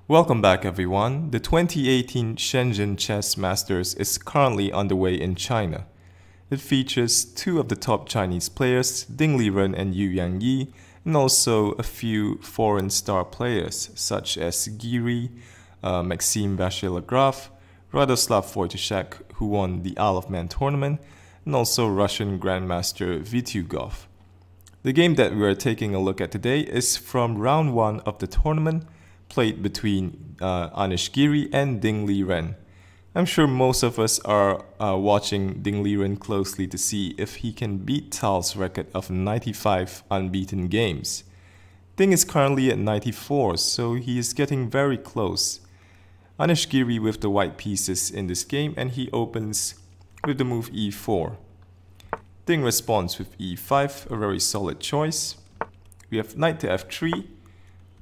Welcome back everyone. The 2018 Shenzhen Chess Masters is currently underway in China. It features two of the top Chinese players, Liren and Yu Yangyi, and also a few foreign star players such as Giri, Maxime Vachier-Lagrave, Radoslav Wojtaszek, who won the Isle of Man tournament, and also Russian Grandmaster Vitiugov. The game that we are taking a look at today is from round 1 of the tournament, played between Anish Giri and Liren. I'm sure most of us are watching Liren closely to see if he can beat Tal's record of 95 unbeaten games. Ding is currently at 94, so he is getting very close. Anish Giri with the white pieces in this game, and he opens with the move e4. Ding responds with e5, a very solid choice. We have knight to f3,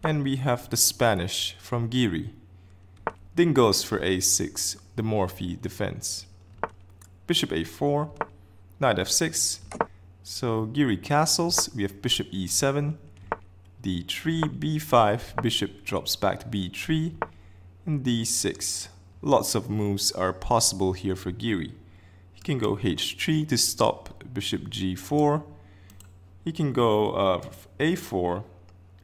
and we have the Spanish from Giri. Ding goes for a6, the Morphy defense. Bishop a4, knight f6, so Giri castles, we have bishop e7, d3, b5, bishop drops back to b3, and d6. Lots of moves are possible here for Giri. He can go h3 to stop bishop g4, he can go a4,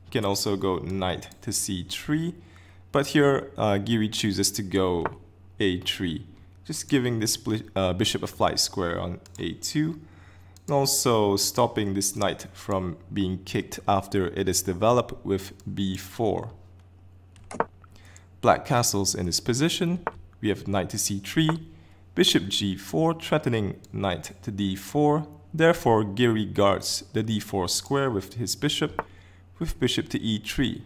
he can also go knight to c3, but here Giri chooses to go a3, just giving this bishop a flight square on a2, and also stopping this knight from being kicked after it is developed with b4. Black castles in this position, we have knight to c3, bishop g4 threatening knight to d4, therefore Giri guards the d4 square with his bishop to e3.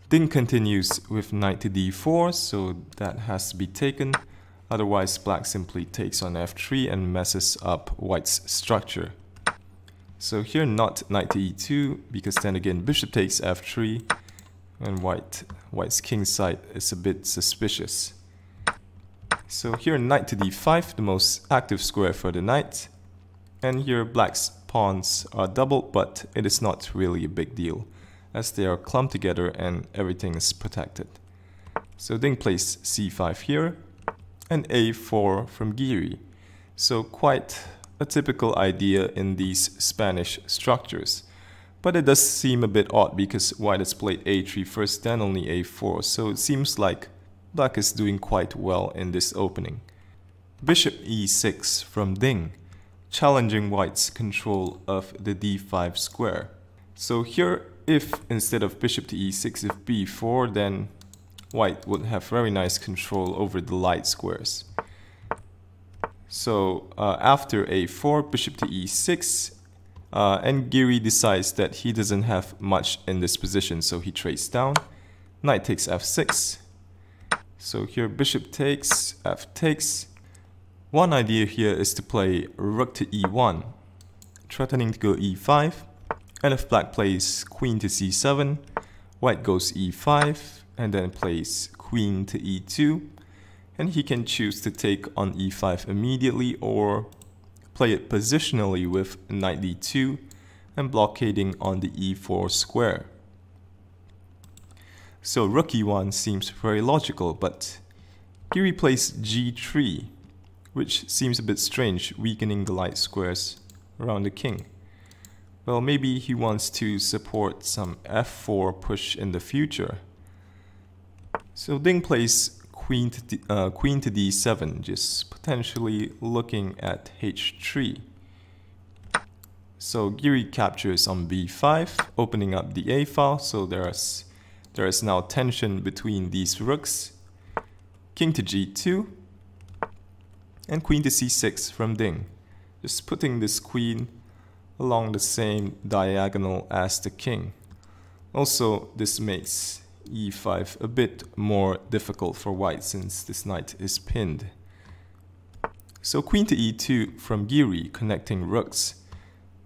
Ding continues with knight to d4, so that has to be taken, otherwise black simply takes on f3 and messes up white's structure. So here not knight to e2, because then again bishop takes f3, and white's king side is a bit suspicious. So here knight to d5, the most active square for the knight, and here black's pawns are doubled, but it is not really a big deal, as they are clumped together and everything is protected. So Ding plays c5 here, and a4 from Giri. So quite a typical idea in these Spanish structures. But it does seem a bit odd because white has played a3 first, then only a4, so it seems like black is doing quite well in this opening. Bishop e6 from Ding, challenging white's control of the d5 square. So here, if instead of bishop to e6 if b4, then white would have very nice control over the light squares. So after a4, bishop to e6, and Giri decides that he doesn't have much in this position, so he trades down. Knight takes f6. So here bishop takes, f takes. One idea here is to play rook to e1, threatening to go e5. And if black plays queen to c7, white goes e5 and then plays queen to e2, and he can choose to take on e5 immediately or play it positionally with knight d2 and blockading on the e4 square. So rook e1 seems very logical, but Giri plays g3, which seems a bit strange, weakening the light squares around the king. Well, maybe he wants to support some f4 push in the future. So Ding plays queen to d7, just potentially looking at h3. So Giri captures on b5, opening up the a file, so there is now tension between these rooks. King to g2, and queen to c6 from Ding, just putting this queen along the same diagonal as the king. Also, this makes e5 a bit more difficult for white since this knight is pinned. So queen to e2 from Giri, connecting rooks.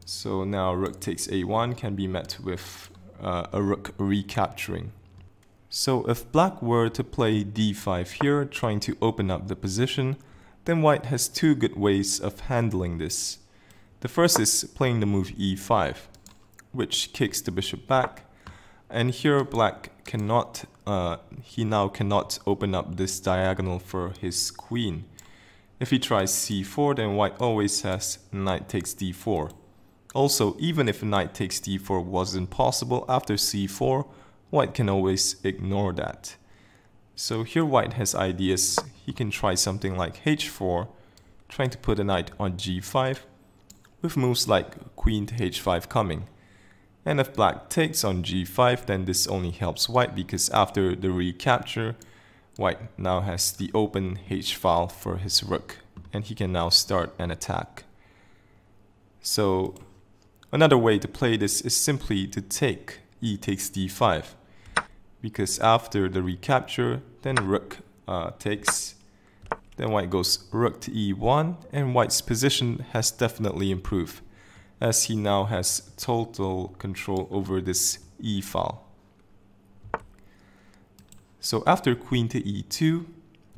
So now rook takes a1 can be met with a rook recapturing. So if black were to play d5 here, trying to open up the position, then white has two good ways of handling this. The first is playing the move e5, which kicks the bishop back, and here black cannot open up this diagonal for his queen. If he tries c4, then white always has knight takes d4. Also, even if knight takes d4 wasn't possible after c4, white can always ignore that. So here white has ideas. He can try something like h4, trying to put a knight on g5, with moves like queen to h5 coming. And if black takes on g5, then this only helps white because after the recapture, white now has the open h-file for his rook, and he can now start an attack. So another way to play this is simply to take e takes d5, because after the recapture, then rook takes, then white goes rook to e1, and white's position has definitely improved, as he now has total control over this e file. So after queen to e2,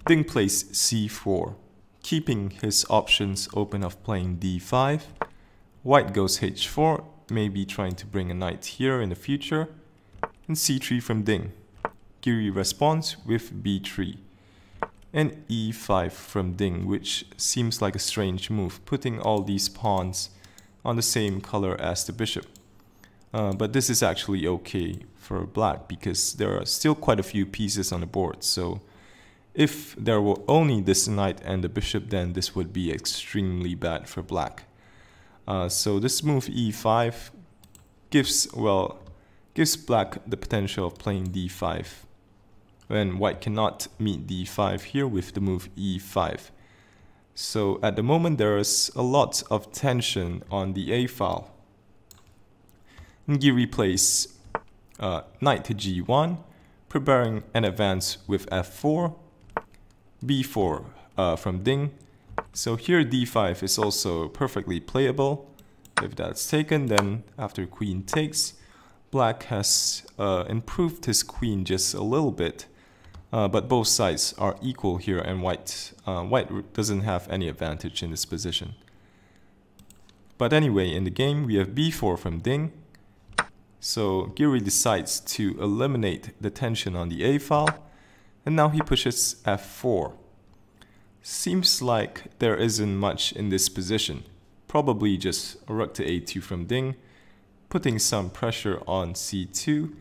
Ding plays c4, keeping his options open of playing d5. White goes h4, maybe trying to bring a knight here in the future, and c3 from Ding. Giri responds with b3, and e5 from Ding, which seems like a strange move, putting all these pawns on the same color as the bishop. But this is actually okay for black because there are still quite a few pieces on the board. So if there were only this knight and the bishop, then this would be extremely bad for black. So this move e5 gives black the potential of playing d5, when white cannot meet d5 here with the move e5. So at the moment there is a lot of tension on the a file. Giri plays knight to g1, preparing an advance with f4, b4 from Ding. So here d5 is also perfectly playable. If that's taken, then after queen takes, black has improved his queen just a little bit. But both sides are equal here, and white doesn't have any advantage in this position. But anyway, in the game we have b4 from Ding. So Giri decides to eliminate the tension on the a file, and now he pushes f4. Seems like there isn't much in this position. Probably just rook to a2 from Ding, putting some pressure on c2.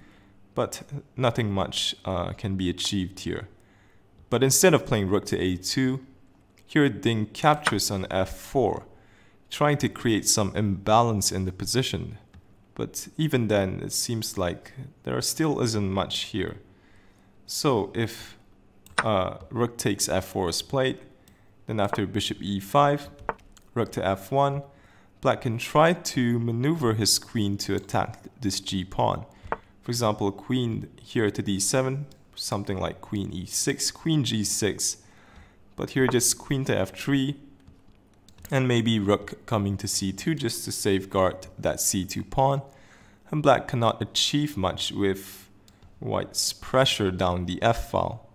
But nothing much can be achieved here. But instead of playing rook to a2, here Ding captures on f4, trying to create some imbalance in the position. But even then, it seems like there still isn't much here. So if rook takes f4 is played, then after bishop e5, rook to f1, black can try to maneuver his queen to attack this g-pawn. For example, queen here to d7, something like queen e6, queen g6. But here just queen to f3, and maybe rook coming to c2 just to safeguard that c2 pawn. And black cannot achieve much with white's pressure down the f file.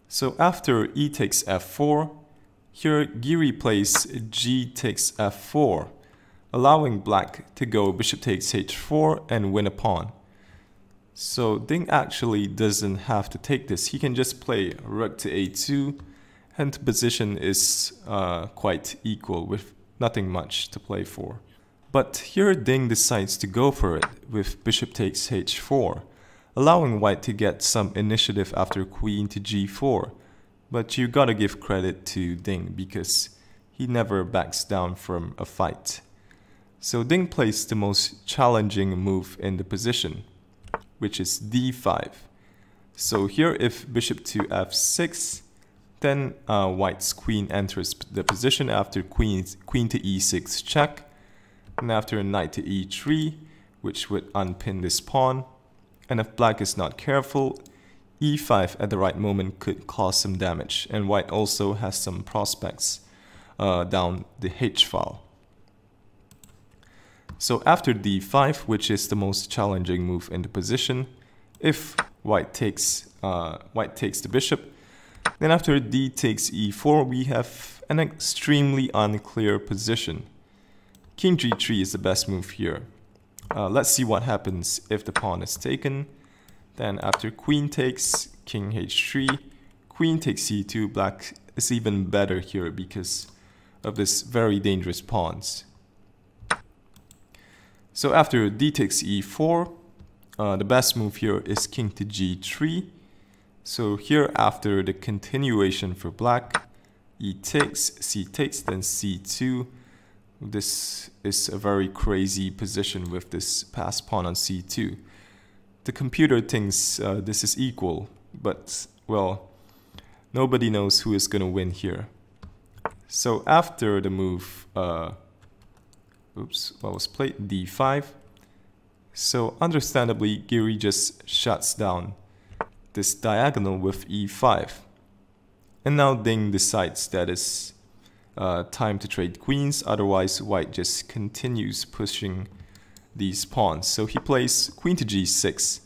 So after e takes f4, here Giri plays g takes f4, allowing black to go bishop takes h4 and win a pawn. So Ding actually doesn't have to take this. He can just play rook to a2, and the position is quite equal with nothing much to play for. But here Ding decides to go for it with bishop takes h4, allowing white to get some initiative after queen to g4. But you gotta give credit to Ding because he never backs down from a fight. So Ding plays the most challenging move in the position, which is d5. So here if bishop to f6, then white's queen enters the position after queen to e6 check, and after knight to e3, which would unpin this pawn. And if black is not careful, e5 at the right moment could cause some damage, and white also has some prospects down the h file. So after d5, which is the most challenging move in the position, if white takes the bishop, then after d takes e4, we have an extremely unclear position. King g3 is the best move here. Let's see what happens if the pawn is taken. Then after queen takes, king h3, queen takes c2, black is even better here because of this very dangerous pawns. So after d takes e4, the best move here is king to g3. So here after the continuation for black, e takes, c takes, then c2. This is a very crazy position with this passed pawn on c2. The computer thinks this is equal, but well, nobody knows who is going to win here. So after the move, what was played? d5. So understandably, Giri just shuts down this diagonal with e5. And now Ding decides that it's time to trade queens, otherwise white just continues pushing these pawns. So he plays queen to g6.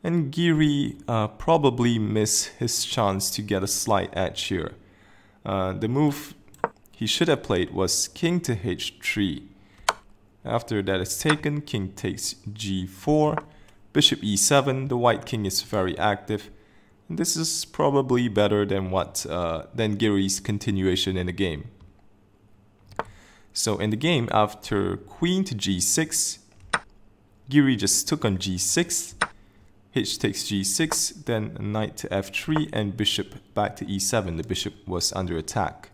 And Giri probably missed his chance to get a slight edge here. The move he should have played was king to h3. After that is taken, king takes g4, bishop e7. The white king is very active. And this is probably better than Giri's continuation in the game. So in the game, after queen to g6, Giri just took on g6, h takes g6, then knight to f3, and bishop back to e7. The bishop was under attack.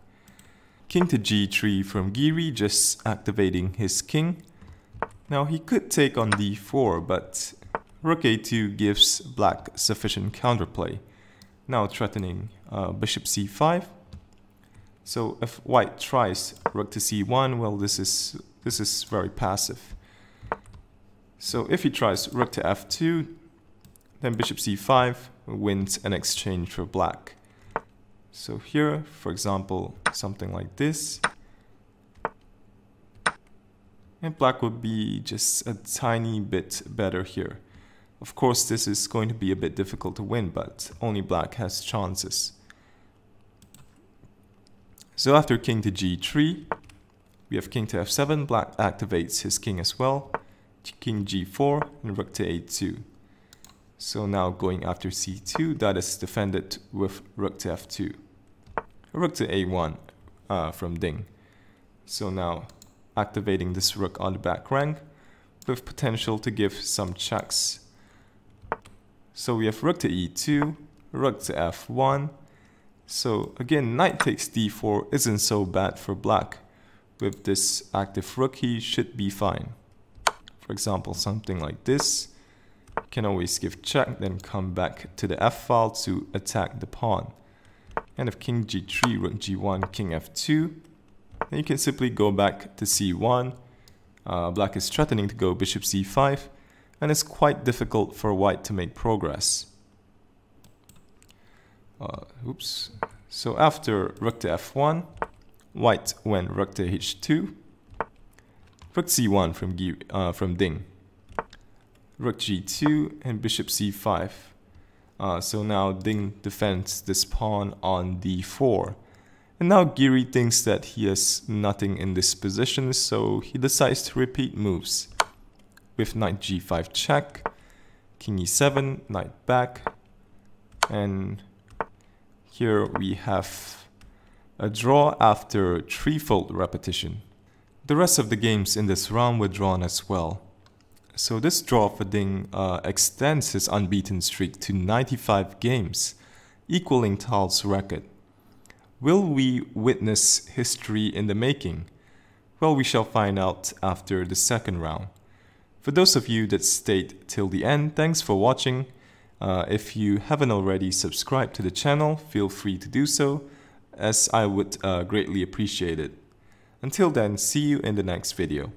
King to g3 from Giri, just activating his king. Now he could take on d4, but rook a2 gives black sufficient counterplay. Now threatening bishop c5. So if white tries rook to c1, well, this is very passive. So if he tries rook to f2, then bishop c5 wins an exchange for black. So here, for example, something like this. And black would be just a tiny bit better here. Of course, this is going to be a bit difficult to win, but only black has chances. So after king to g3, we have king to f7. Black activates his king as well. King g4 and rook to a2. So now going after c2, that is defended with rook to f2. Rook to a1 from Ding. So now activating this rook on the back rank with potential to give some checks. So we have rook to e2, rook to f1. So again, knight takes d4 isn't so bad for black. With this active rook, he should be fine. For example, something like this. Can always give check, then come back to the f-file to attack the pawn. And if king g3, rook g1, king f2, then you can simply go back to c1. Black is threatening to go bishop c5, and it's quite difficult for white to make progress. So after rook to f1, white went rook to h2, rook c1 from Ding, rook g2, and bishop c5. So now Ding defends this pawn on d4. And now Giri thinks that he has nothing in this position, so he decides to repeat moves. With knight g5 check, king e7, knight back, and here we have a draw after threefold repetition. The rest of the games in this round were drawn as well. So this draw for Ding extends his unbeaten streak to 95 games, equaling Tal's record. Will we witness history in the making? Well, we shall find out after the second round. For those of you that stayed till the end, thanks for watching. If you haven't already subscribed to the channel, feel free to do so, as I would greatly appreciate it. Until then, see you in the next video.